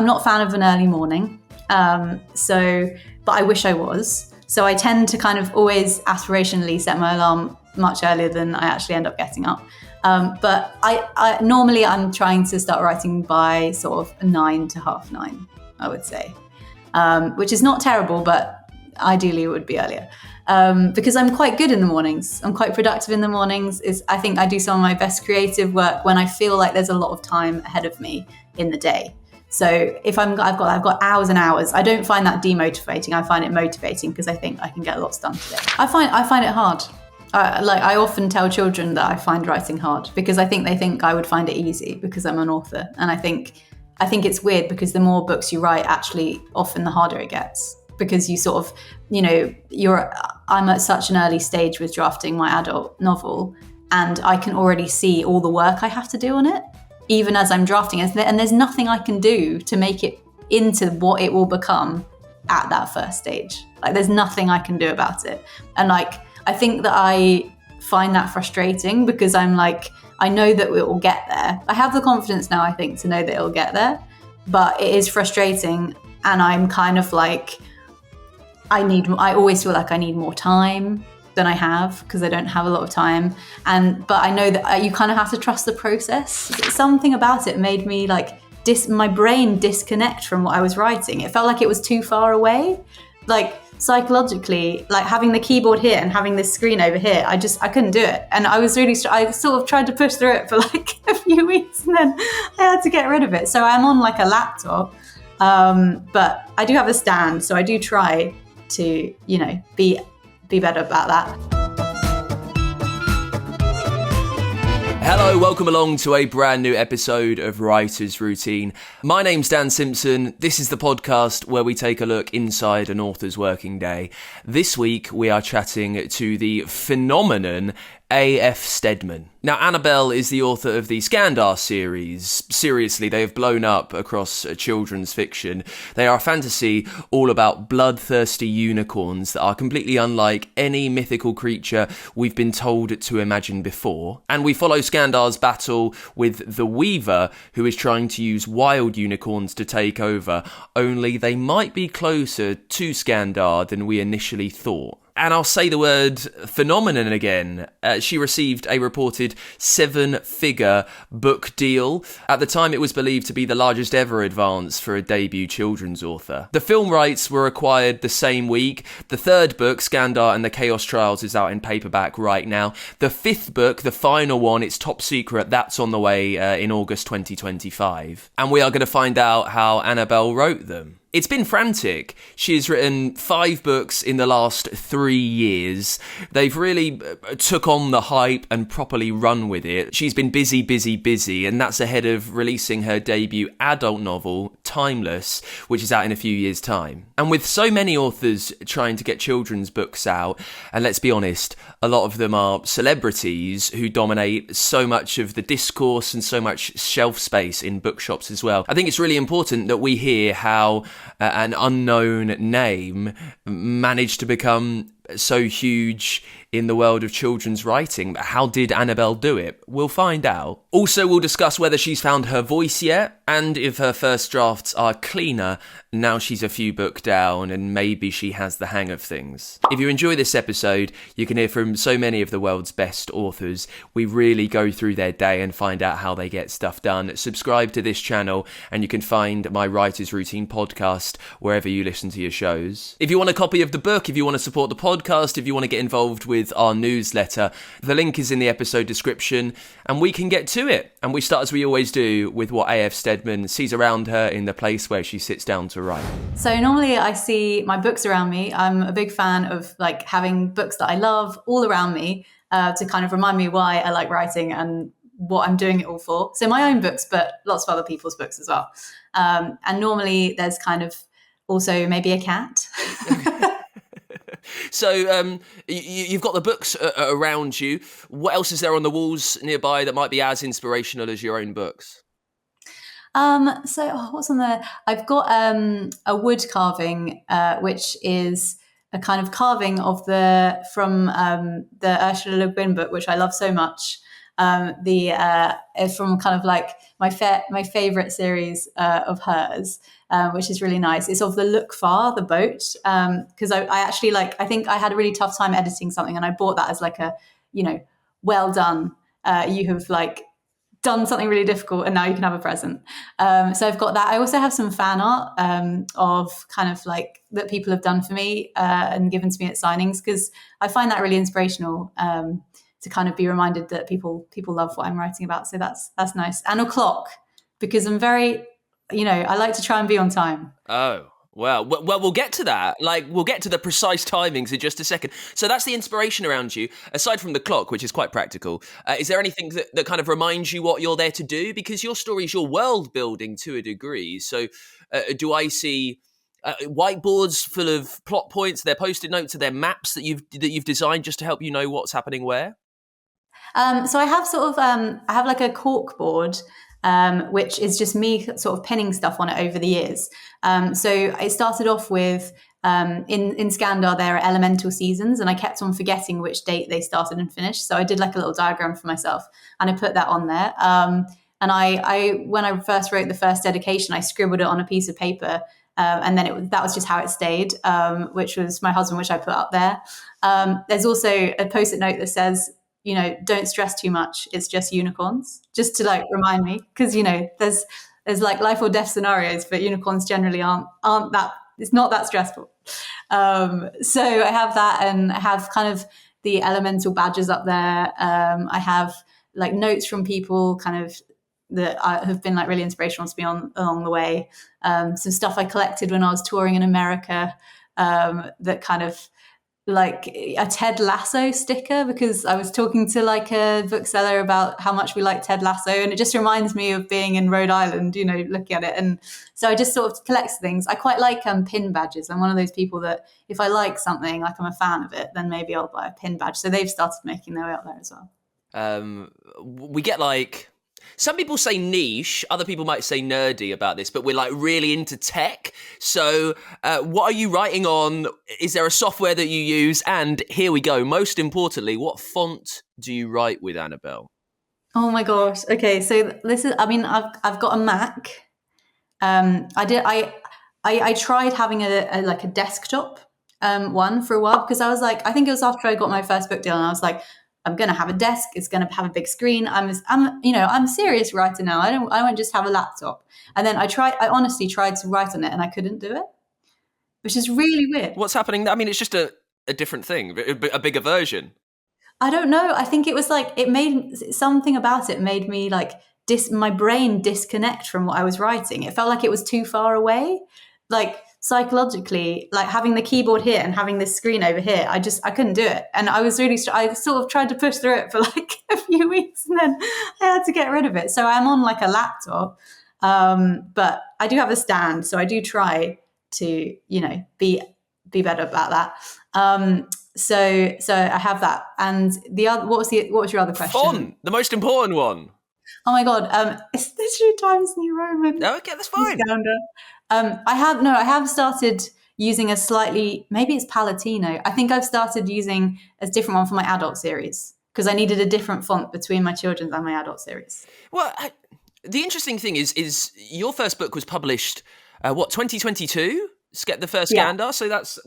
I'm not a fan of an early morning. But I wish I was. So I tend to kind of always aspirationally set my alarm much earlier than I actually end up getting up. But I normally I'm trying to start writing by sort of 9 to 9:30, I would say, which is not terrible, but ideally it would be earlier. Because I'm quite good in the mornings. I'm quite productive in the mornings. I think I do some of my best creative work when I feel like there's a lot of time ahead of me in the day. So if I've got hours and hours, I don't find that demotivating. I find it motivating because I think I can get lots done today. I find it hard. I often tell children that I find writing hard because I think they think I would find it easy because I'm an author. And I think it's weird because the more books you write, actually, often the harder it gets. Because you sort of, I'm at such an early stage with drafting my adult novel, and I can already see all the work I have to do on it, even as I'm drafting it. And there's nothing I can do to make it into what it will become at that first stage. Like, there's nothing I can do about it. And I think that I find that frustrating because I'm like, I know that it will get there. I have the confidence now, I think, to know that it'll get there, but it is frustrating. And I'm kind of like, I always feel like I need more time than I have because I don't have a lot of time. But I know that you kind of have to trust the process. Something about it made me like my brain disconnect from what I was writing. It felt like it was too far away. Like psychologically, like having the keyboard here and having this screen over here, I couldn't do it. And I sort of tried to push through it for like a few weeks and then I had to get rid of it. So I'm on like a laptop, but I do have a stand. So I do try to, be better about that. Hello, welcome along to a brand new episode of Writer's Routine. My name's Dan Simpson. This is the podcast where we take a look inside an author's working day. This week we are chatting to the phenomenon A.F Steadman. Now, Annabelle is the author of the Skandar series. Seriously, they have blown up across children's fiction. They are a fantasy all about bloodthirsty unicorns that are completely unlike any mythical creature we've been told to imagine before. And we follow Skandar's battle with the Weaver, who is trying to use wild unicorns to take over, only they might be closer to Skandar than we initially thought. And I'll say the word phenomenon again. She received a reported 7-figure book deal. At the time, it was believed to be the largest ever advance for a debut children's author. The film rights were acquired the same week. The third book, Skandar and the Chaos Trials, is out in paperback right now. The fifth book, the final one, it's top secret. That's on the way in August 2025. And we are going to find out how Annabelle wrote them. It's been frantic. She has written 5 books in the last 3 years. They've really took on the hype and properly run with it. She's been busy, and that's ahead of releasing her debut adult novel, Timeless, which is out in a few years' time. And with so many authors trying to get children's books out, and let's be honest, a lot of them are celebrities who dominate so much of the discourse and so much shelf space in bookshops as well. I think it's really important that we hear how an unknown name managed to become so huge in the world of children's writing. But how did Annabelle do it? We'll find out. Also, we'll discuss whether she's found her voice yet, and if her first drafts are cleaner now she's a few books down and maybe she has the hang of things. If you enjoy this episode, you can hear from so many of the world's best authors. We really go through their day and find out how they get stuff done. Subscribe to this channel and you can find my Writer's Routine podcast wherever you listen to your shows. If you want a copy of the book, if you want to support the podcast, if you want to get involved with our newsletter, the link is in the episode description and we can get to it. And we start as we always do with what A.F Steadman sees around her in the place where she sits down to write. So normally I see my books around me. I'm a big fan of like having books that I love all around me to kind of remind me why I like writing and what I'm doing it all for. So my own books, but lots of other people's books as well. And normally there's kind of also maybe a cat. So you've got the books around you. What else is there on the walls nearby that might be as inspirational as your own books? What's on there? I've got a wood carving, which is a kind of carving of from the Ursula Le Guin book, which I love so much. It's from kind of like my favorite series of hers, which is really nice. It's of the Look Far, the boat, because I actually I think I had a really tough time editing something, and I bought that as like a, well done. You have done something really difficult, and now you can have a present. So I've got that. I also have some fan art of kind of that people have done for me and given to me at signings, because I find that really inspirational to kind of be reminded that people love what I'm writing about. So that's nice. And a clock, because I'm very, I like to try and be on time. Oh. Well, we'll get to that. We'll get to the precise timings in just a second. So that's the inspiration around you. Aside from the clock, which is quite practical, is there anything that kind of reminds you what you're there to do? Because your story is your world building to a degree. So do I see whiteboards full of plot points? They're Post-it notes, are there maps that you've designed just to help you know what's happening where? So I have I have like a cork board, which is just me sort of pinning stuff on it over the years. So it started off with, in Skandar, there are elemental seasons, and I kept on forgetting which date they started and finished. So I did like a little diagram for myself, and I put that on there. And I when I first wrote the first dedication, I scribbled it on a piece of paper. And then that was just how it stayed, which was my husband, which I put up there. There's also a Post-it note that says, don't stress too much. It's just unicorns, just to remind me, because there's life or death scenarios, but unicorns generally aren't that. It's not that stressful. So I have that, and I have kind of the elemental badges up there. I have notes from people kind of that have been really inspirational to me along the way. Some stuff I collected when I was touring in America, that kind of a Ted Lasso sticker, because I was talking to a bookseller about how much we like Ted Lasso, and it just reminds me of being in Rhode Island, looking at it. And so I just sort of collect things. I quite like pin badges. I'm one of those people that if I like something, I'm a fan of it, then maybe I'll buy a pin badge. So they've started making their way up there as well. We get some people say niche, other people might say nerdy about this, but we're really into tech. So what are you writing on? Is there a software that you use? And here we go. Most importantly, what font do you write with, Annabelle? Oh my gosh. Okay. So this is, I've got a Mac. I tried having a desktop one for a while, because I was I think it was after I got my first book deal, and I was I'm going to have a desk. It's going to have a big screen. I'm a serious writer now. I won't just have a laptop. And then I honestly tried to write on it, and I couldn't do it, which is really weird. What's happening? It's just a different thing, a bigger version. I don't know. I think it was it made something about it made me my brain disconnect from what I was writing. It felt like it was too far away. Psychologically, having the keyboard here and having this screen over here, I couldn't do it. And I sort of tried to push through it for a few weeks, and then I had to get rid of it. So I'm on a laptop, but I do have a stand, so I do try to be better about that. So I have that. And what was your other question? Font, the most important one. Oh my God, it's literally Times New Roman. Okay, that's fine. I have started using maybe it's Palatino. I think I've started using a different one for my adult series, because I needed a different font between my children's and my adult series. Well, the interesting thing is your first book was published, 2022? The first Skandar? Yeah. So that's,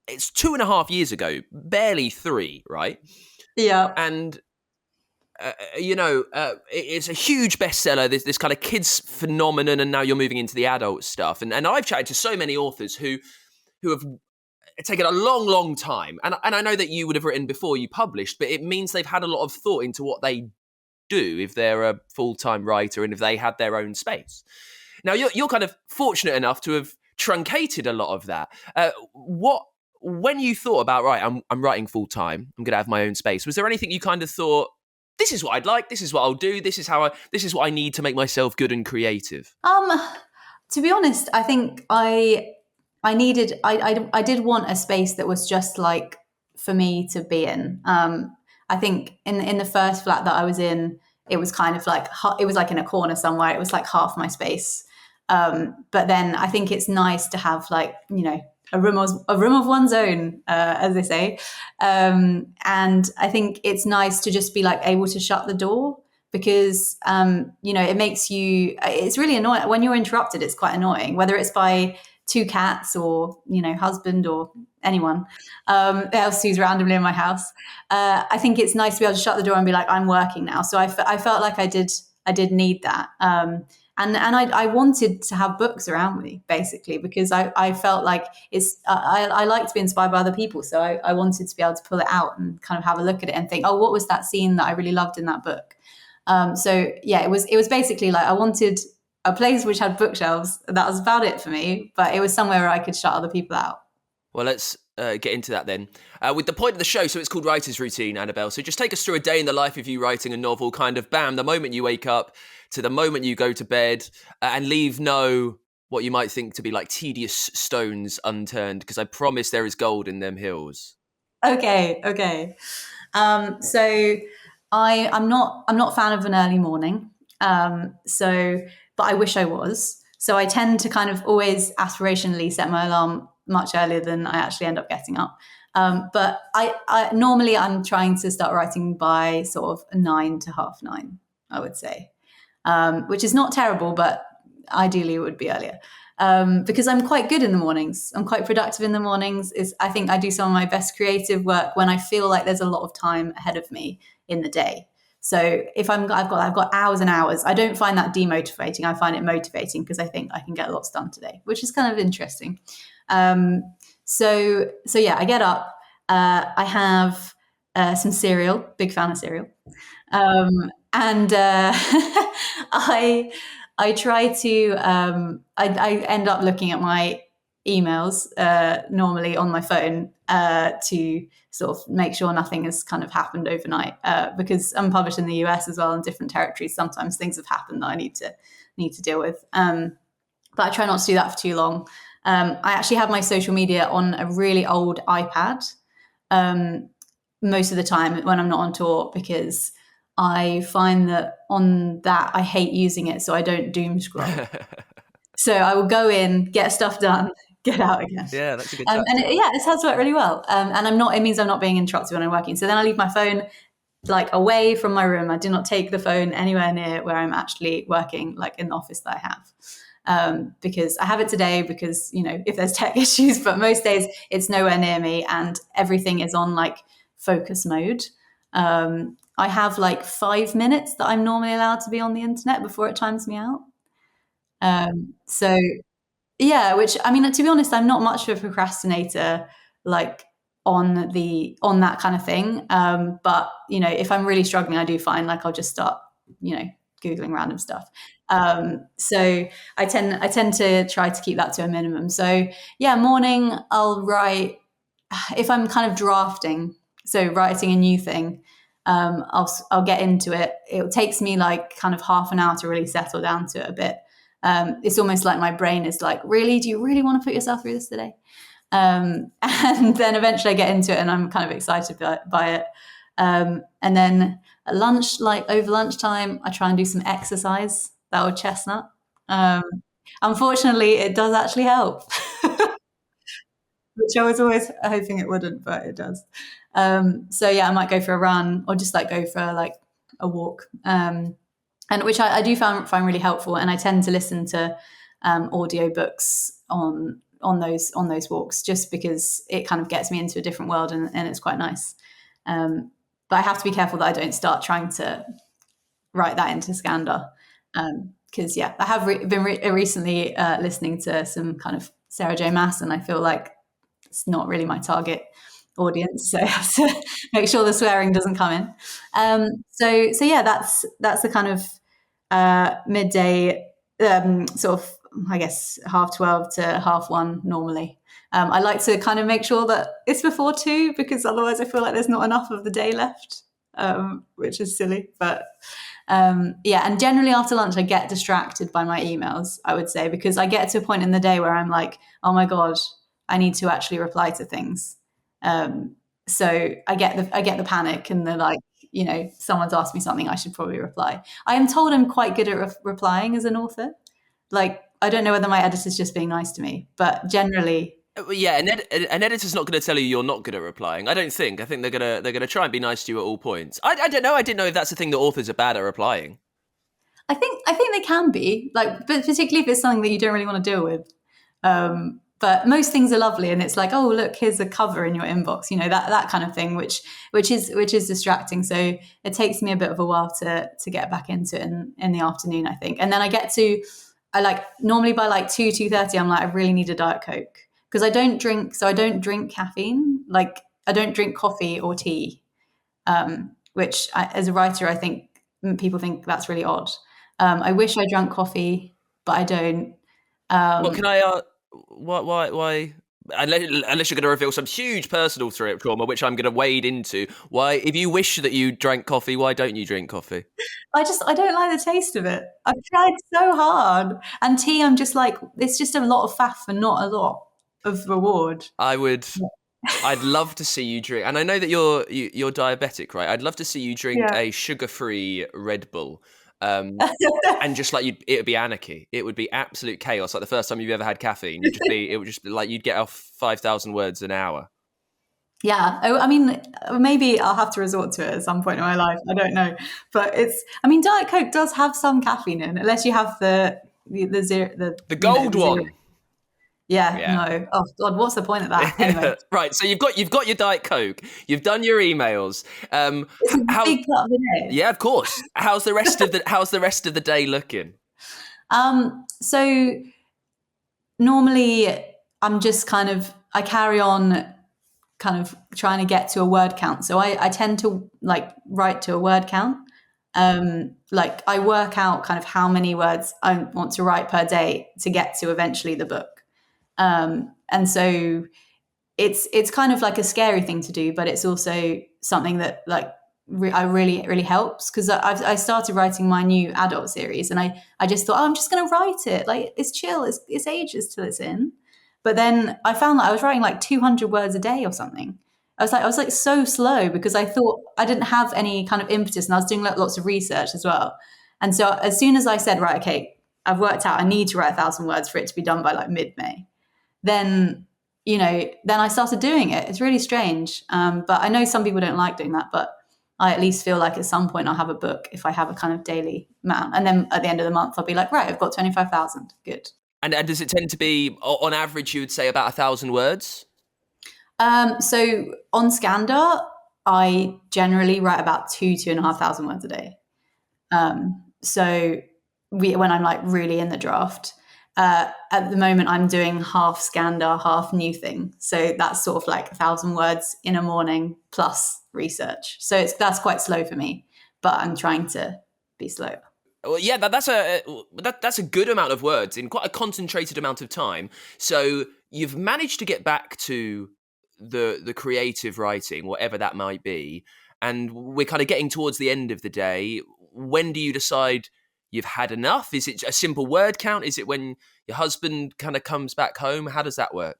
it's 2.5 years ago, barely 3, right? Yeah. And it's a huge bestseller, this kind of kids phenomenon, and now you're moving into the adult stuff. And I've chatted to so many authors who have taken a long, long time. And I know that you would have written before you published, but it means they've had a lot of thought into what they do if they're a full-time writer and if they had their own space. Now, you're kind of fortunate enough to have truncated a lot of that. When you thought about, right, I'm writing full-time, I'm going to have my own space, was there anything you kind of thought, this is what I'd like, this is what I'll do, this is what I need to make myself good and creative? To be honest, I think I did want a space that was just for me to be in. I think in the first flat that I was in, it was kind of it was in a corner somewhere. It was half my space. But then I think it's nice to have like, a room of one's own, as they say. And I think it's nice to just be like able to shut the door, because it makes you, it's really annoying when you're interrupted. It's quite annoying, whether it's by two cats or husband or anyone else who's randomly in my house. I think it's nice to be able to shut the door and be like, I'm working now. So I felt like I did need that. And I wanted to have books around me, basically, because I felt like I like to be inspired by other people. So I wanted to be able to pull it out and kind of have a look at it and think, oh, what was that scene that I really loved in that book? So yeah, it was basically like I wanted a place which had bookshelves. That was about it for me, but it was somewhere where I could shut other people out. Well, let's get into that then. With the point of the show, so it's called Writer's Routine, Annabelle. So just take us through a day in the life of you writing a novel, kind of bam, the moment you wake up to the moment you go to bed, and leave no what you might think to be like tedious stones unturned, because I promise there is gold in them hills. Okay. So I'm not a fan of an early morning. But I wish I was. So I tend to kind of always aspirationally set my alarm much earlier than I actually end up getting up. But I normally I'm trying to start writing by sort of 9 to 9:30, I would say, which is not terrible, but ideally it would be earlier. Because I'm quite good in the mornings. I'm quite productive in the mornings. I think I do some of my best creative work when I feel like there's a lot of time ahead of me in the day. So if I've got hours and hours, I don't find that demotivating. I find it motivating because I think I can get lots done today, which is kind of interesting. So yeah, I get up. I have some cereal. Big fan of cereal. And I try to I end up looking at my emails normally on my phone to sort of make sure nothing has kind of happened overnight, because I'm published in the US as well, in different territories. Sometimes things have happened that I need to deal with, but I try not to do that for too long. I actually have my social media on a really old iPad most of the time when I'm not on tour, because I find that on that I hate using it, so I don't doom scroll. So I will go in, get stuff done, get out again. Yeah, that's a good tactic. And it has worked really well. And it means I'm not being interrupted when I'm working. So then I leave my phone like away from my room. I do not take the phone anywhere near where I'm actually working, like in the office that I have. Because I have it today because, if there's tech issues, but most days it's nowhere near me and everything is on like focus mode. I have like 5 minutes that I'm normally allowed to be on the internet before it times me out. So yeah, which, I mean, to be honest, I'm not much of a procrastinator, like on that kind of thing. But if I'm really struggling, I do find like I'll just start, Googling random stuff. So I tend to try to keep that to a minimum. So yeah, morning I'll write, if I'm kind of drafting, so writing a new thing, I'll get into it. It takes me like kind of half an hour to really settle down to it a bit. It's almost like my brain is like, really, do you really want to put yourself through this today? And then eventually I get into it and I'm kind of excited by it. And then at lunch, like over lunchtime, I try and do some exercise, that old chestnut. Unfortunately, it does actually help, which I was always hoping it wouldn't, but it does. So yeah, I might go for a run or just like go for like a walk. And which I do find really helpful, and I tend to listen to audiobooks on those walks, just because it kind of gets me into a different world, and it's quite nice. But I have to be careful that I don't start trying to write that into Skandar, because I have been recently listening to some kind of Sarah J. Maas, and I feel like it's not really my target audience, so I have to make sure the swearing doesn't come in. So yeah, that's the kind of midday, sort of, I guess 12:30 to 1:30 normally. I like to kind of make sure that it's before 2, because otherwise I feel like there's not enough of the day left, which is silly. But and generally after lunch I get distracted by my emails, I would say, because I get to a point in the day where I'm like, oh my God, I need to actually reply to things. So I get the panic and the like, someone's asked me something, I should probably reply. I am told I'm quite good at replying as an author. Like I don't know whether my editor's just being nice to me, but generally. Yeah, an editor's not going to tell you you're not good at replying. I don't think. I think they're gonna try and be nice to you at all points. I don't know. I didn't know if that's the thing that authors are bad at replying. I think they can be, like, but particularly if it's something that you don't really want to deal with. But most things are lovely, and it's like, oh, look, here's a cover in your inbox, that kind of thing, which is distracting. So it takes me a bit of a while to get back into it in the afternoon, I think. And then I like normally by like 2:30, I'm like, I really need a Diet Coke because I don't drink. So I don't drink caffeine. Like I don't drink coffee or tea, which as a writer, I think people think that's really odd. I wish I drank coffee, but I don't. What can I? Why? Unless you're going to reveal some huge personal trauma, which I'm going to wade into. Why, if you wish that you drank coffee, why don't you drink coffee? I don't like the taste of it. I've tried so hard, and tea, I'm just like, it's just a lot of faff and not a lot of reward. I'd love to see you drink, and I know that you're diabetic, right? I'd love to see you drink a sugar-free Red Bull. And just like it would be anarchy. It would be absolute chaos. Like the first time you've ever had caffeine, it would just be like you'd get off 5,000 words an hour. Yeah, I mean, maybe I'll have to resort to it at some point in my life. I don't know, but Diet Coke does have some caffeine in, unless you have the gold one. Yeah, no. Oh God, what's the point of that? Anyway. Right, so you've got your Diet Coke, you've done your emails. It's a big part of the day. Yeah, of course. How's the rest of the day looking? So normally I'm just I carry on kind of trying to get to a word count. So I tend to like write to a word count. Like I work out kind of how many words I want to write per day to get to eventually the book. And so it's kind of like a scary thing to do, but it's also something that like I really helps, because I started writing my new adult series, and I just thought, oh, I'm just going to write it. Like it's chill. It's ages till it's in. But then I found that I was writing like 200 words a day or something. I was like so slow because I thought I didn't have any kind of impetus, and I was doing like lots of research as well. And so as soon as I said, right, okay, I've worked out I need to write 1,000 words for it to be done by like mid-May, then I started doing it. It's really strange. But I know some people don't like doing that, but I at least feel like at some point I'll have a book if I have a kind of daily amount. And then at the end of the month, I'll be like, right, I've got 25,000. Good. And does it tend to be, on average, you would say about 1,000 words? So on Skandar, I generally write about 2,500 words a day. So when I'm like really in the draft, at the moment I'm doing half Skandar, half new thing. So that's sort of like 1,000 words in a morning plus research. So that's quite slow for me, but I'm trying to be slow. Well, yeah, that's a good amount of words in quite a concentrated amount of time. So you've managed to get back to the creative writing, whatever that might be, and we're kind of getting towards the end of the day. When do you decide you've had enough? Is it a simple word count? Is it when your husband kind of comes back home? How does that work?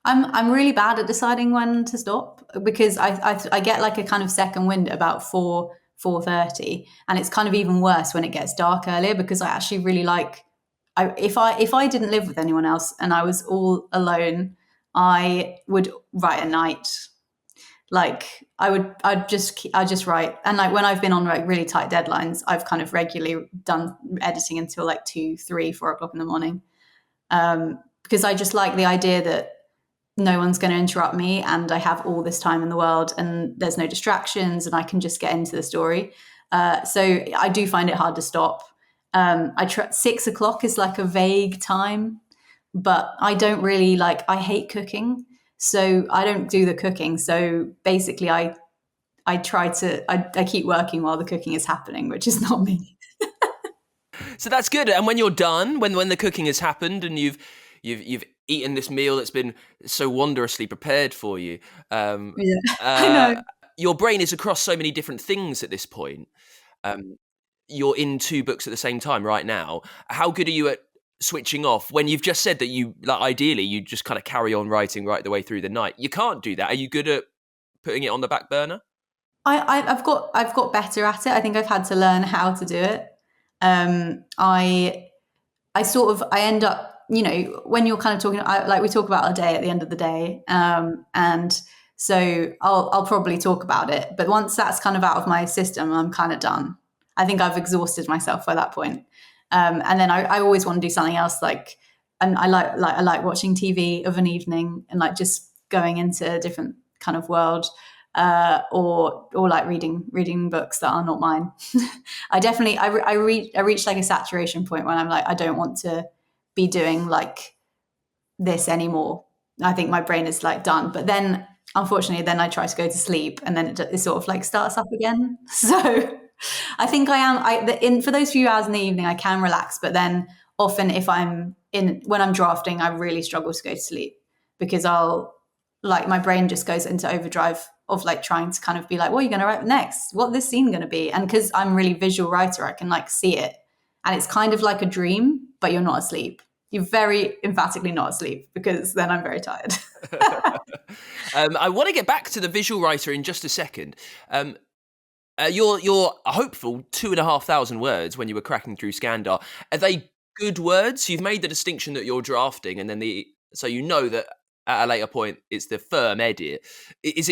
I'm really bad at deciding when to stop, because I get like a kind of second wind about 4:30, and it's kind of even worse when it gets dark earlier, because I actually really like, if I didn't live with anyone else and I was all alone, I would write at night. Like I'd just write. And like when I've been on like really tight deadlines, I've kind of regularly done editing until like 2, 3, 4 o'clock in the morning. Because I just like the idea that no one's going to interrupt me, and I have all this time in the world, and there's no distractions, and I can just get into the story. So I do find it hard to stop. 6 o'clock is like a vague time, but I don't really I hate cooking, so I don't do the cooking. So basically I keep working while the cooking is happening, which is not me. So that's good. And when you're done, when the cooking has happened and you've eaten this meal that's been so wondrously prepared for you, I know. Your brain is across so many different things at this point. You're in 2 books at the same time right now. How good are you at switching off when you've just said that you ideally you just kind of carry on writing right the way through the night? You can't do that. Are you good at putting it on the back burner? I've got better at it. I think I've had to learn how to do it. I end up, when you're kind of talking, like we talk about our day at the end of the day, and so I'll probably talk about it. But once that's kind of out of my system, I'm kind of done. I think I've exhausted myself by that point. And then I always want to do something else, and I like watching TV of an evening and like just going into a different kind of world, or like reading books that are not mine. I reach like a saturation point when I'm like, I don't want to be doing like this anymore. I think my brain is like done. But then, unfortunately, then I try to go to sleep, and then it sort of like starts up again. So I think for those few hours in the evening, I can relax. But then often, when I'm drafting, I really struggle to go to sleep because my brain just goes into overdrive of like trying to kind of be like, what are you going to write next? What this scene going to be? And because I'm a really visual writer, I can like see it, and it's kind of like a dream, but you're not asleep. You're very emphatically not asleep, because then I'm very tired. I want to get back to the visual writer in just a second. You're a hopeful 2,500 words when you were cracking through Skandar. Are they good words? You've made the distinction that you're drafting, and then so you know that at a later point it's the firm edit. Is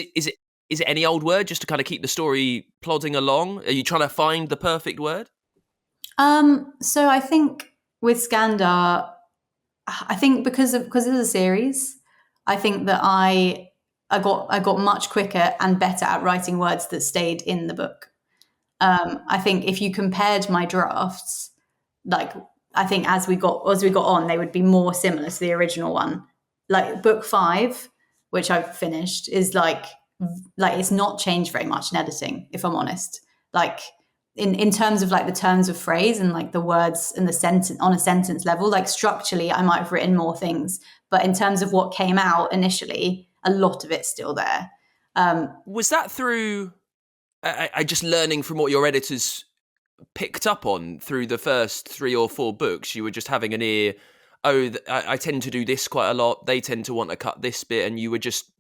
it any old word just to kind of keep the story plodding along? Are you trying to find the perfect word? So I think with Skandar, I think because it's a series, I think that I got much quicker and better at writing words that stayed in the book. I think if you compared my drafts, like I think as we got on, they would be more similar to the original one. Like book 5, which I've finished, is like it's not changed very much in editing, if I'm honest. Like in terms of like the turns of phrase and like the words and the sentence on a sentence level, like structurally, I might have written more things, but in terms of what came out initially, a lot of it's still there. Was that through I just learning from what your editors picked up on through the first 3 or 4 books? You were just having an ear. I tend to do this quite a lot. They tend to want to cut this bit, and you were just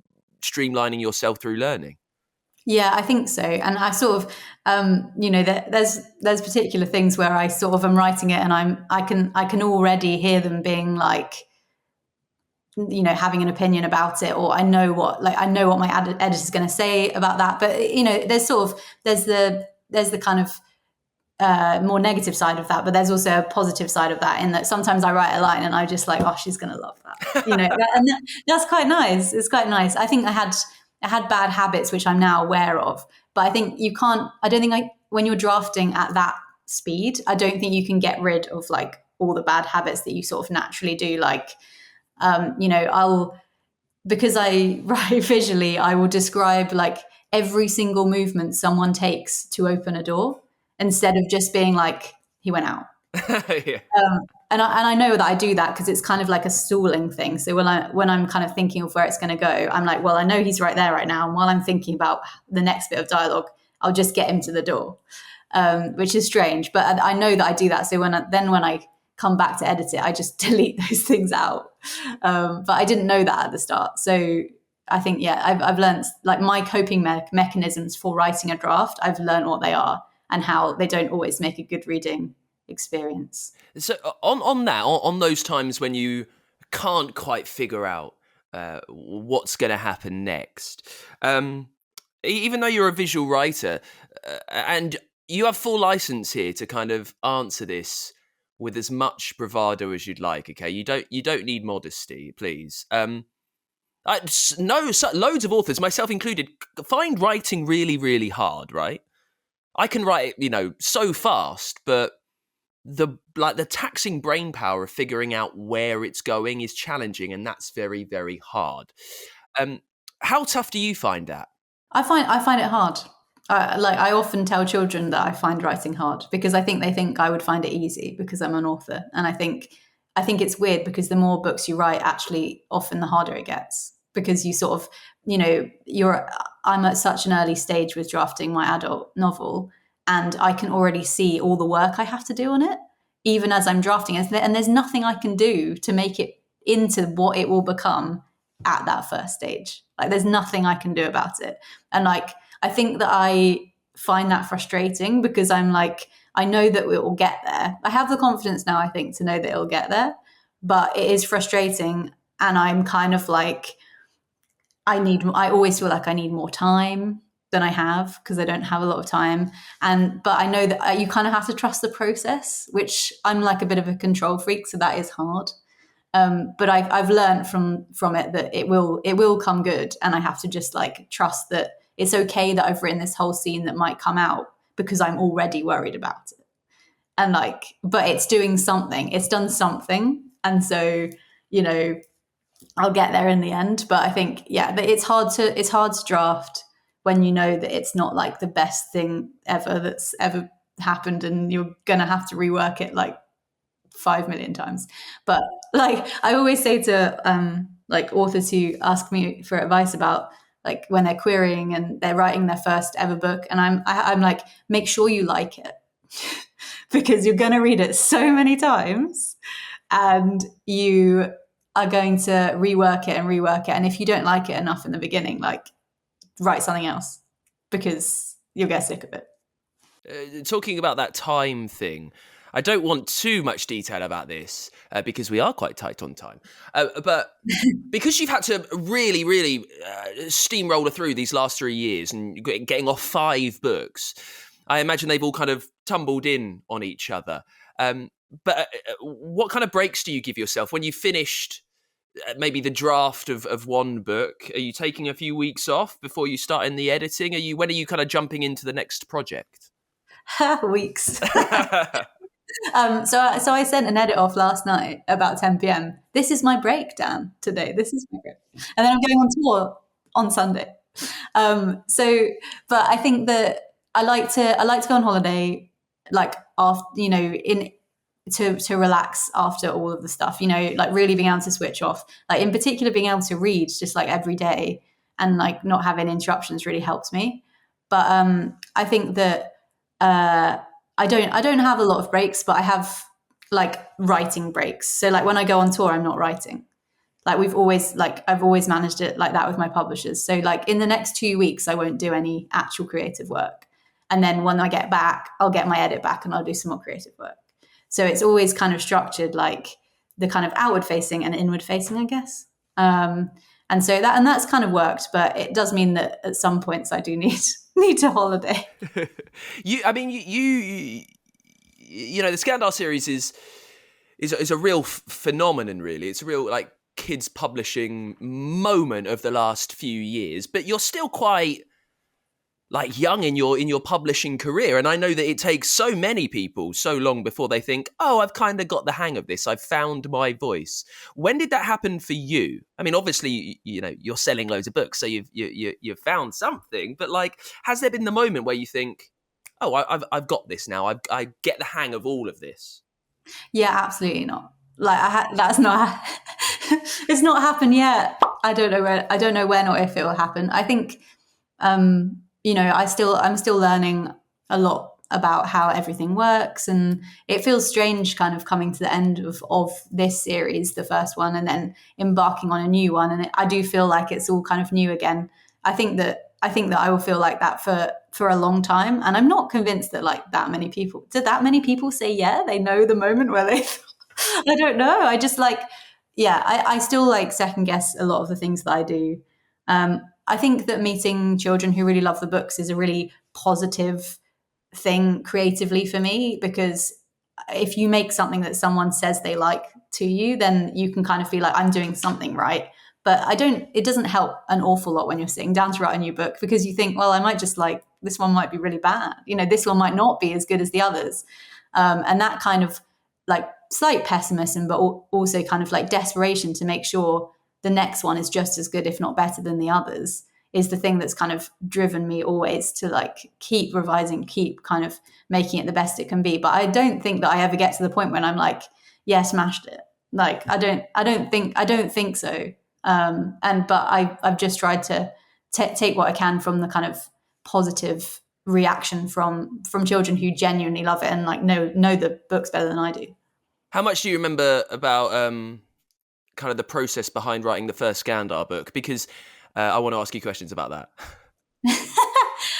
streamlining yourself through learning. Yeah, I think so. And I sort of, there's particular things where I sort of am writing it, and I can already hear them being like, having an opinion about it, or I know what my editor's going to say about that. But there's the kind of more negative side of that, but there's also a positive side of that, in that sometimes I write a line and I just like, oh, she's going to love that, that's quite nice. It's quite nice. I think I had bad habits, which I'm now aware of, but I think when you're drafting at that speed, I don't think you can get rid of like all the bad habits that you sort of naturally do. Like, because I write visually, I will describe like every single movement someone takes to open a door, instead of just being like, he went out. Yeah. And I know that I do that because it's kind of like a stalling thing. So when I'm kind of thinking of where it's going to go, I'm like, well, I know he's right there right now. And while I'm thinking about the next bit of dialogue, I'll just get him to the door, which is strange. But I know that I do that. So when I come back to edit it, I just delete those things out. But I didn't know that at the start. So I think, yeah, I've learned like my coping mechanisms for writing a draft. I've learned what they are and how they don't always make a good reading experience. So on those times when you can't quite figure out what's going to happen next, even though you're a visual writer, and you have full license here to kind of answer this with as much bravado as you'd like. Okay, you don't need modesty, please. Loads of authors, myself included, find writing really, really hard. Right? I can write, so fast, but the taxing brain power of figuring out where it's going is challenging, and that's very, very hard. How tough do you find that? I find it hard. I often tell children that I find writing hard because I think they think I would find it easy because I'm an author, and I think it's weird because the more books you write, actually, often the harder it gets, because you sort of, I'm at such an early stage with drafting my adult novel, and I can already see all the work I have to do on it, even as I'm drafting it. And there's nothing I can do to make it into what it will become at that first stage. Like, there's nothing I can do about it. And like, I think that I find that frustrating because I'm like, I know that it will get there. I have the confidence now, I think, to know that it'll get there, but it is frustrating. And I'm kind of like, I always feel like I need more time than I have because I don't have a lot of time. But I know that you kind of have to trust the process, which I'm like a bit of a control freak. So that is hard. But I've learned from it that it will come good, and I have to just like trust that it's okay that I've written this whole scene that might come out because I'm already worried about it. And like, but it's doing something. It's done something, and so I'll get there in the end. But I think it's hard to draft when you know that it's not like the best thing ever that's ever happened, and you're gonna have to rework it like 5 million times. But like I always say to like authors who ask me for advice about like when they're querying and they're writing their first ever book, and I'm like, make sure you like it because you're going to read it so many times and you are going to rework it, and if you don't like it enough in the beginning, like write something else because you'll get sick of it. Talking about that time thing, I don't want too much detail about this because we are quite tight on time. But because you've had to really, really steamroller through these last 3 years and getting off 5 books, I imagine they've all kind of tumbled in on each other. But what kind of breaks do you give yourself when you've finished maybe the draft of one book? Are you taking a few weeks off before you start in the editing? When are you kind of jumping into the next project? Weeks. So I sent an edit off last night about 10 p.m. This is my break, Dan, today. This is my break. And then I'm going on tour on Sunday. But I think that I like to go on holiday, like after, to relax after all of the stuff, like really being able to switch off, like in particular, being able to read just like every day and like not having interruptions really helps me. But I think that, I don't have a lot of breaks, but I have like writing breaks. So like when I go on tour, I'm not writing. Like I've always managed it like that with my publishers. So like in the next 2 weeks, I won't do any actual creative work. And then when I get back, I'll get my edit back and I'll do some more creative work. So it's always kind of structured like the kind of outward facing and inward facing, I guess. And so that's kind of worked, but it does mean that at some points I do need a holiday. The Skandar series is a real phenomenon, really. It's a real like kids publishing moment of the last few years, but you're still quite like young in your publishing career, and I know that it takes so many people so long before they think, oh, I've kind of got the hang of this, I've found my voice. When did that happen for you? I mean, obviously, you're selling loads of books, so you've found something, but like, has there been the moment where you think, oh, I've got this now, I get the hang of all of this? Yeah, absolutely not. Like that's not it's not happened yet. I don't know when or if it will happen. I think I'm still learning a lot about how everything works, and it feels strange kind of coming to the end of this series, the first one, and then embarking on a new one. And I do feel like it's all kind of new again. I think that I will feel like that for a long time, and I'm not convinced that like that many people say they know the moment where they I don't know. I just like I still like second guess a lot of the things that I do. I think that meeting children who really love the books is a really positive thing creatively for me, because if you make something that someone says they like to you, then you can kind of feel like I'm doing something right. But it doesn't help an awful lot when you're sitting down to write a new book, because you think, well, I might just like, this one might be really bad. This one might not be as good as the others. And that kind of like slight pessimism, but also kind of like desperation to make sure the next one is just as good, if not better than the others, is the thing that's kind of driven me always to like keep revising, keep kind of making it the best it can be. But I don't think that I ever get to the point when I'm like, yeah, smashed it. Like, I don't think so. But I've just tried to take what I can from the kind of positive reaction from children who genuinely love it and like know the books better than I do. How much do you remember about kind of the process behind writing the first Skandar book? Because I want to ask you questions about that.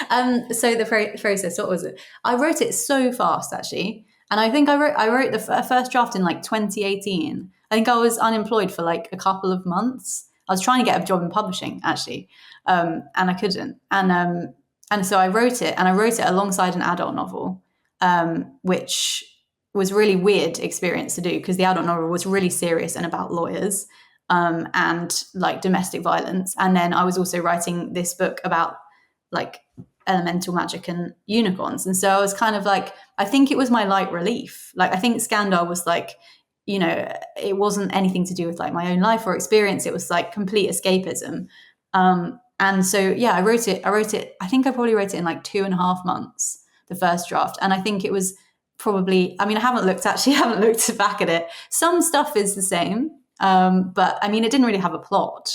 So the process, what was it? I wrote it so fast, actually. And I think I wrote the first draft in like 2018. I think I was unemployed for like a couple of months. I was trying to get a job in publishing, actually, and I couldn't. And so I wrote it, and I wrote it alongside an adult novel, which was really weird experience to do because the adult novel was really serious and about lawyers and like domestic violence. And then I was also writing this book about like elemental magic and unicorns. And so I was kind of like, I think it was my light relief. Like, I think Skandar was like, you know, it wasn't anything to do with like my own life or experience. It was like complete escapism. And so, yeah, I wrote it. I think I probably wrote it in like 2.5 months, the first draft. And I think it was probably, I mean, I haven't looked back at it. Some stuff is the same. But I mean, it didn't really have a plot,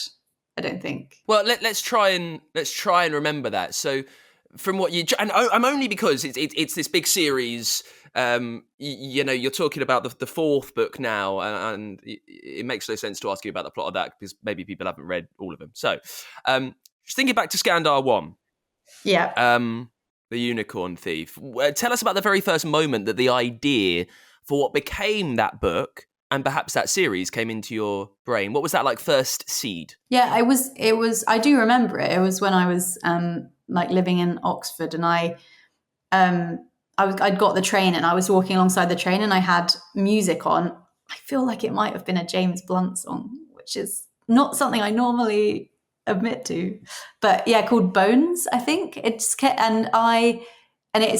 I don't think. Well, let's try and remember that. So, from what and I'm only because it's this big series. You know, you're talking about the fourth book now, and it makes no sense to ask you about the plot of that because maybe people haven't read all of them. So, just thinking back to Skandar 1. Yeah. The Unicorn Thief. Tell us about the very first moment that the idea for what became that book and perhaps that series came into your brain. What was that like first seed? Yeah, it was, I do remember it. It was when I was like living in Oxford, and I'd got the train and I was walking alongside the train and I had music on. I feel like it might have been a James Blunt song, which is not something I normally admit to, but yeah, called Bones, I think. And it's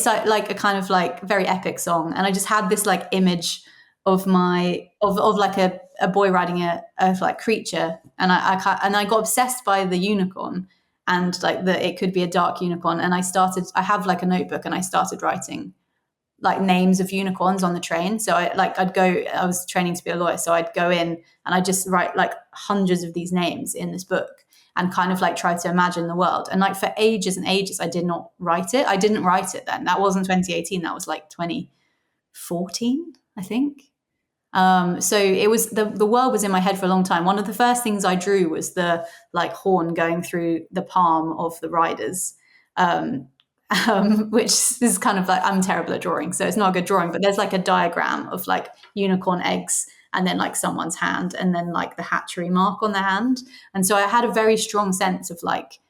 like a kind of like very epic song, and I just had this like image of like a boy riding a like creature, and I got obsessed by the unicorn, and like it could be a dark unicorn, and I have like a notebook, and I started writing like names of unicorns on the train. So I was training to be a lawyer, so I'd go in and I'd just write like hundreds of these names in this book and kind of like try to imagine the world. And like for ages and ages, I did not write it. I didn't write it then. That wasn't 2018. That was like 2014, I think. So it was the world was in my head for a long time. One of the first things I drew was the like horn going through the palm of the riders, which is kind of like, I'm terrible at drawing, so it's not a good drawing, but there's like a diagram of like unicorn eggs and then like someone's hand and then like the hatchery mark on the hand. And so I had a very strong sense of like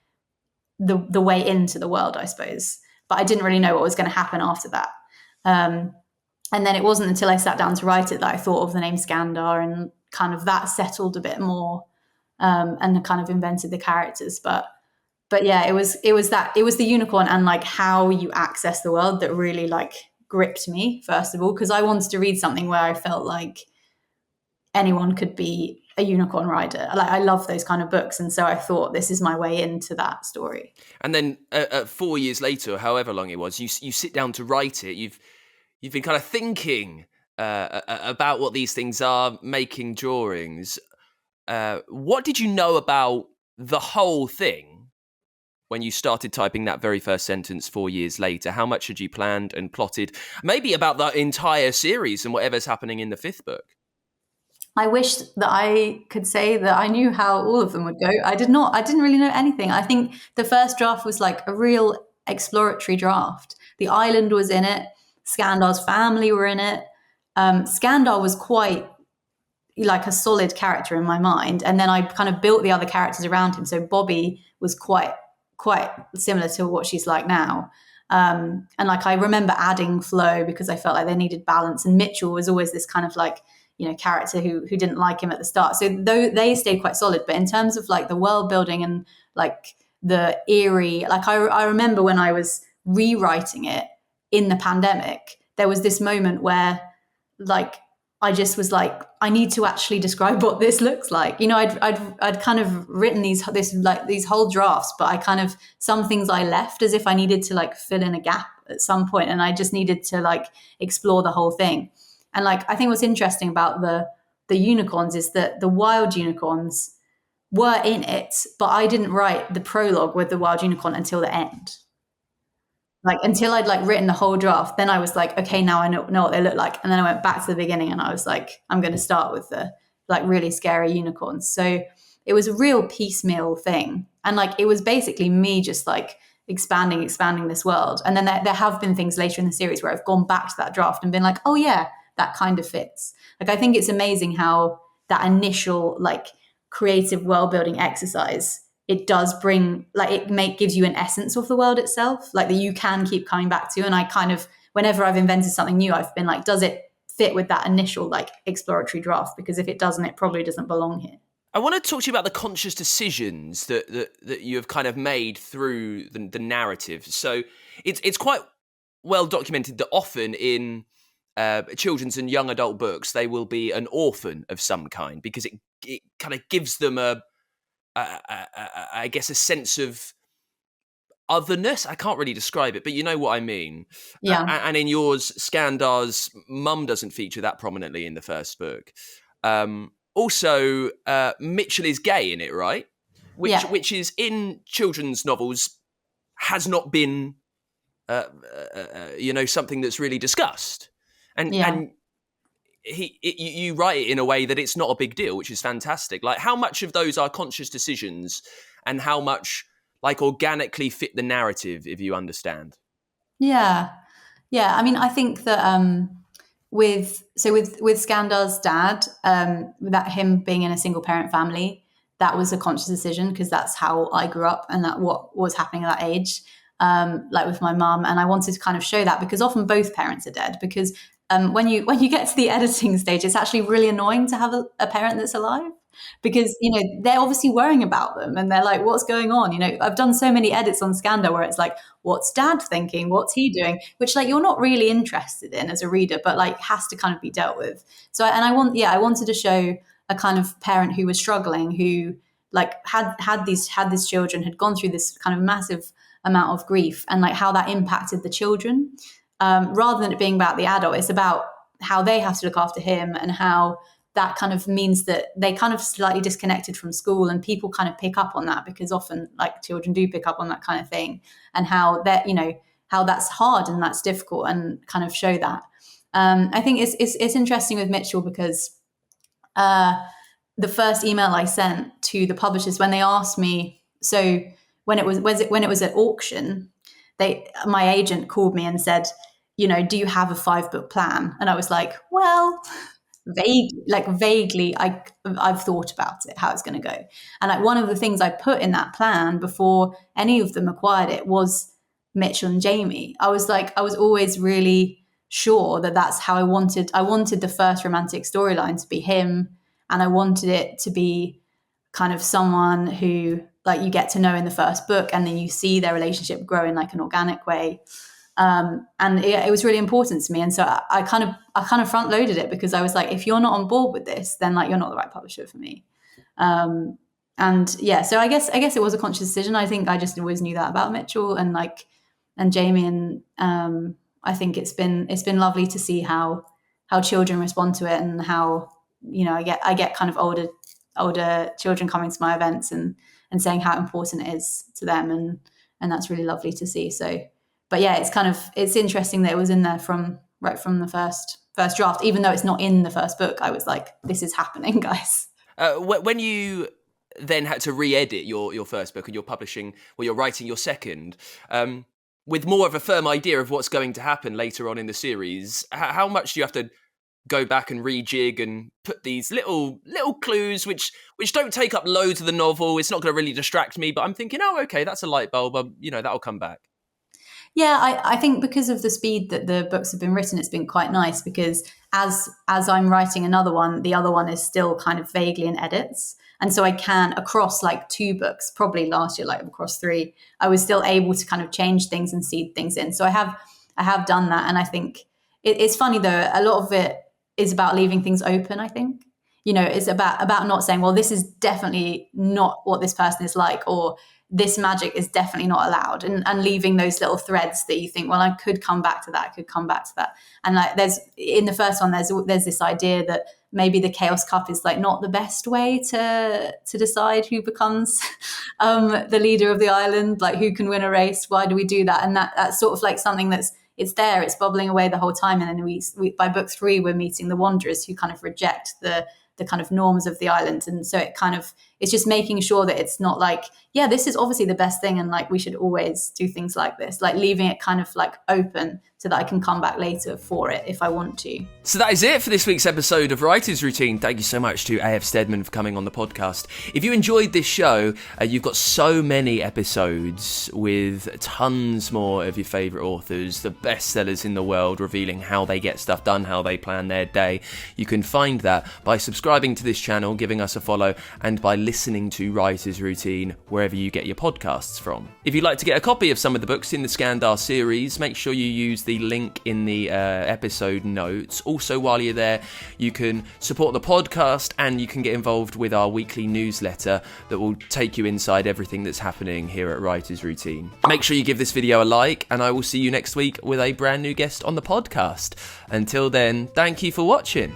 the way into the world, I suppose, but I didn't really know what was going to happen after that. And then it wasn't until I sat down to write it that I thought of the name Skandar, and kind of that settled a bit more, and kind of invented the characters. But yeah, it was the unicorn and like how you access the world that really like gripped me, first of all, because I wanted to read something where I felt like anyone could be a unicorn rider. Like, I love those kind of books, and so I thought this is my way into that story. And then 4 years later, however long it was, you sit down to write it. You've been kind of thinking about what these things are, making drawings. What did you know about the whole thing when you started typing that very first sentence 4 years later? How much had you planned and plotted? Maybe about the entire series and whatever's happening in the fifth book. I wish that I could say that I knew how all of them would go. I did not. I didn't really know anything. I think the first draft was like a real exploratory draft. The island was in it. Skandar's family were in it. Skandar was quite like a solid character in my mind. And then I kind of built the other characters around him. So Bobby was quite similar to what she's like now. And like, I remember adding Flo because I felt like they needed balance. And Mitchell was always this kind of like, you know, character who didn't like him at the start. So though they stayed quite solid, but in terms of like the world building and like the eerie, like I remember when I was rewriting it in the pandemic, there was this moment where like I just was like, I need to actually describe what this looks like. You know, I'd kind of written these whole drafts, but I kind of, some things I left as if I needed to like fill in a gap at some point, and I just needed to like explore the whole thing. And like, I think what's interesting about the unicorns is that the wild unicorns were in it, but I didn't write the prologue with the wild unicorn until the end. Like, until I'd like written the whole draft, then I was like, okay, now I know what they look like. And then I went back to the beginning and I was like, I'm going to start with the like really scary unicorns. So it was a real piecemeal thing. And like, it was basically me just like expanding this world. And then there have been things later in the series where I've gone back to that draft and been like, oh yeah, that kind of fits. Like, I think it's amazing how that initial like creative world building exercise, it does bring, like, gives you an essence of the world itself, like that you can keep coming back to. And I kind of, whenever I've invented something new, I've been like, does it fit with that initial like exploratory draft? Because if it doesn't, it probably doesn't belong here. I want to talk to you about the conscious decisions that you have kind of made through the narrative. So it's quite well documented that often in children's and young adult books, they will be an orphan of some kind, because it kind of gives them I guess a sense of otherness. I can't really describe it, but you know what I mean. Yeah. And in yours, Skandar's mum doesn't feature that prominently in the first book. Also, Mitchell is gay in it, right? Which is in children's novels has not been, something that's really discussed. And you write it in a way that it's not a big deal, which is fantastic. Like, how much of those are conscious decisions, and how much like organically fit the narrative, if you understand? Yeah. I mean, I think that with Skandar's dad, that him being in a single parent family, that was a conscious decision, because that's how I grew up and that what was happening at that age, like with my mum. And I wanted to kind of show that, because often both parents are dead, because when you get to the editing stage, it's actually really annoying to have a parent that's alive, because they're obviously worrying about them and they're like, what's going on? I've done so many edits on Skandar where it's like, what's dad thinking, what's he doing, which like you're not really interested in as a reader, but like has to kind of be dealt with. So I wanted to show a kind of parent who was struggling, who like had these children, had gone through this kind of massive amount of grief, and like how that impacted the children, rather than it being about the adult. It's about how they have to look after him, and how that kind of means that they kind of slightly disconnected from school, and people kind of pick up on that, because often like children do pick up on that kind of thing, and how that, how that's hard and that's difficult, and kind of show that. I think it's interesting with Mitchell, because the first email I sent to the publishers when they asked me, so when it was at auction, my agent called me and said, do you have a 5-book plan? And I was like, well, vaguely, I've thought about it, how it's going to go. And like one of the things I put in that plan before any of them acquired it was Mitchell and Jamie. I was always really sure that that's how I wanted the first romantic storyline to be him, and I wanted it to be kind of someone who like you get to know in the first book, and then you see their relationship grow in like an organic way. And it was really important to me. And so I kind of front loaded it, because I was like, if you're not on board with this, then like you're not the right publisher for me. So I guess it was a conscious decision. I think I just always knew that about Mitchell and Jamie. And I think it's been lovely to see how children respond to it, and how, I get kind of older children coming to my events and saying how important it is to them. And that's really lovely to see. So, but yeah, it's interesting that it was in there from the first draft, even though it's not in the first book. I was like, this is happening, guys. When you then had to re-edit your first book, and you're writing your second, with more of a firm idea of what's going to happen later on in the series, how much do you have to go back and rejig and put these little clues which don't take up loads of the novel? It's not going to really distract me, but I'm thinking, oh, okay, that's a light bulb. That'll come back. Yeah, I think because of the speed that the books have been written, it's been quite nice, because as I'm writing another one, the other one is still kind of vaguely in edits. And so I can, across like 2 books, probably last year, like across 3, I was still able to kind of change things and seed things in. So I have done that. And I think it's funny though, a lot of it is about leaving things open, I think. It's about not saying, well, this is definitely not what this person is like, or this magic is definitely not allowed, and leaving those little threads that you think, well, I could come back to that, And like there's in the first one, there's this idea that maybe the Chaos Cup is like not the best way to decide who becomes the leader of the island, like who can win a race. Why do we do that? And that's sort of like something it's bubbling away the whole time. And then we by book 3, we're meeting the Wanderers, who kind of reject the the kind of norms of the island. And so it's just making sure that it's not like, yeah, this is obviously the best thing and like we should always do things like this, like leaving it kind of like open so that I can come back later for it if I want to. So that is it for this week's episode of Writer's Routine. Thank you so much to A.F Steadman for coming on the podcast. If you enjoyed this show, you've got so many episodes with tons more of your favourite authors, the bestsellers in the world, revealing how they get stuff done, how they plan their day. You can find that by subscribing to this channel, giving us a follow, and by listening to Writer's Routine wherever you get your podcasts from. If you'd like to get a copy of some of the books in the Skandar series, make sure you use the link in the episode notes. Also, while you're there, you can support the podcast and you can get involved with our weekly newsletter that will take you inside everything that's happening here at Writer's Routine. Make sure you give this video a like, and I will see you next week with a brand new guest on the podcast. Until then, thank you for watching.